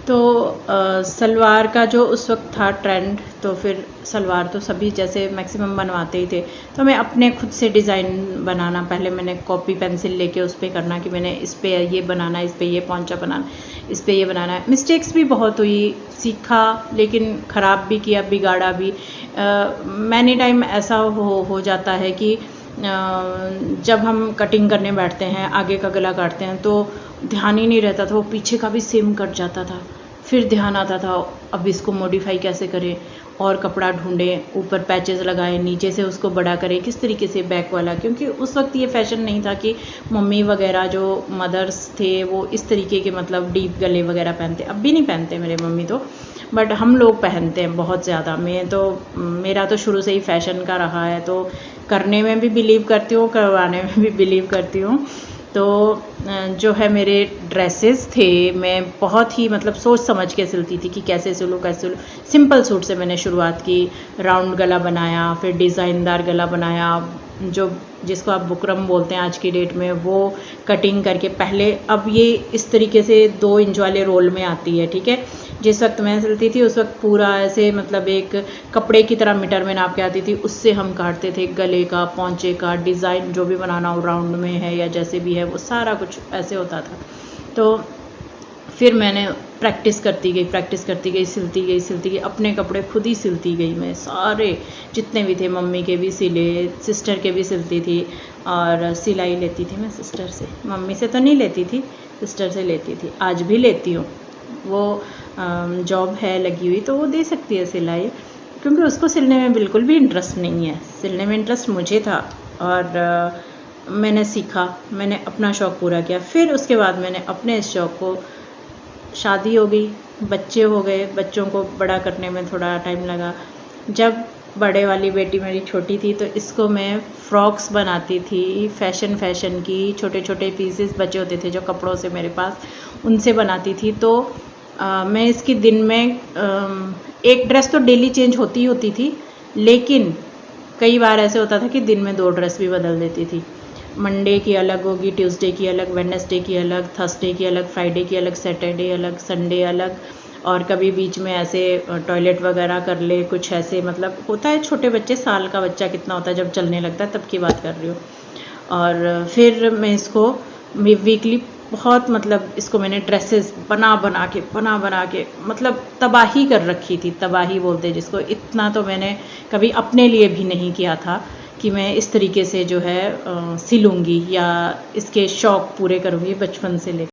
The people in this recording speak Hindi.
तो सलवार का जो उस वक्त था ट्रेंड, तो फिर सलवार तो सभी जैसे मैक्सिमम बनवाते ही थे, तो मैं अपने खुद से डिज़ाइन बनाना, पहले मैंने कॉपी पेंसिल लेके उस पर करना कि मैंने इस पे ये बनाना, इस पे ये पोंचा बनाना, इस पे ये बनाना है। मिस्टेक्स भी बहुत हुई, सीखा, लेकिन ख़राब भी किया, बिगाड़ा भी। मैनी टाइम ऐसा हो जाता है कि जब हम कटिंग करने बैठते हैं, आगे का गला काटते हैं, तो ध्यान ही नहीं रहता था, वो पीछे का भी सेम कट जाता था। फिर ध्यान आता था अब इसको मॉडिफाई कैसे करें, और कपड़ा ढूंढें, ऊपर पैचेस लगाएं, नीचे से उसको बड़ा करें, किस तरीके से बैक वाला, क्योंकि उस वक्त ये फैशन नहीं था कि मम्मी वगैरह जो मदर्स थे वो इस तरीके के मतलब डीप गले वगैरह पहनते। अब भी नहीं पहनते मेरे मम्मी तो, बट हम लोग पहनते हैं बहुत ज़्यादा। मेरा तो शुरू से ही फैशन का रहा है, तो करने में भी बिलीव करती हूँ, करवाने में भी बिलीव करती हूँ। तो जो है मेरे ड्रेसेस थे, मैं बहुत ही मतलब सोच समझ के सिलती थी कि कैसे सिलूँ कैसे सिलूँ। सिंपल सूट से मैंने शुरुआत की, राउंड गला बनाया, फिर डिज़ाइनदार गला बनाया, जो जिसको आप बुकरम बोलते हैं आज की डेट में, वो कटिंग करके पहले, अब ये इस तरीके से 2 इंच वाले रोल में आती है, ठीक है। जिस वक्त मैं सिलती थी उस वक्त पूरा ऐसे मतलब एक कपड़े की तरह मीटर में नाप के आती थी, उससे हम काटते थे गले का, पोंचे का डिज़ाइन, जो भी बनाना हो, राउंड में है या जैसे भी है, वो सारा कुछ ऐसे होता था। तो फिर मैंने प्रैक्टिस करती गई, सिलती गई, अपने कपड़े खुद ही सिलती गई मैं, सारे जितने भी थे, मम्मी के भी सिले, सिस्टर के भी सिलती थी, और सिलाई लेती थी मैं सिस्टर से, मम्मी से तो नहीं लेती थी, सिस्टर से लेती थी। आज भी लेती हूँ, वो जॉब है लगी हुई तो वो दे सकती है सिलाई, क्योंकि उसको सिलने में बिल्कुल भी इंटरेस्ट नहीं है। सिलने में इंटरेस्ट मुझे था, और मैंने सीखा, मैंने अपना शौक़ पूरा किया। फिर उसके बाद मैंने अपने इस शौक़ को, शादी हो गई, बच्चे हो गए, बच्चों को बड़ा करने में थोड़ा टाइम लगा। जब बड़े वाली बेटी मेरी छोटी थी तो इसको मैं फ्रॉक्स बनाती थी, फैशन की, छोटे छोटे पीसेस बचे होते थे जो कपड़ों से मेरे पास, उनसे बनाती थी। तो मैं इसकी दिन में एक ड्रेस तो डेली चेंज होती थी, लेकिन कई बार ऐसे होता था कि दिन में 2 ड्रेस भी बदल देती थी। मंडे की अलग होगी, ट्यूसडे की अलग, वेडनेसडे की अलग, थर्सडे की अलग, फ्राइडे की अलग, सैटरडे अलग, संडे अलग, और कभी बीच में ऐसे टॉयलेट वगैरह कर ले, कुछ ऐसे मतलब होता है। छोटे बच्चे, साल का बच्चा कितना होता है जब चलने लगता है, तब की बात कर रही हूँ। और फिर मैं इसको वीकली बहुत मतलब इसको मैंने ड्रेसेस बना बना के मतलब तबाही कर रखी थी, तबाही बोलते जिसको। इतना तो मैंने कभी अपने लिए भी नहीं किया था कि मैं इस तरीके से जो है सिलूँगी या इसके शौक़ पूरे करूँगी बचपन से लेकर।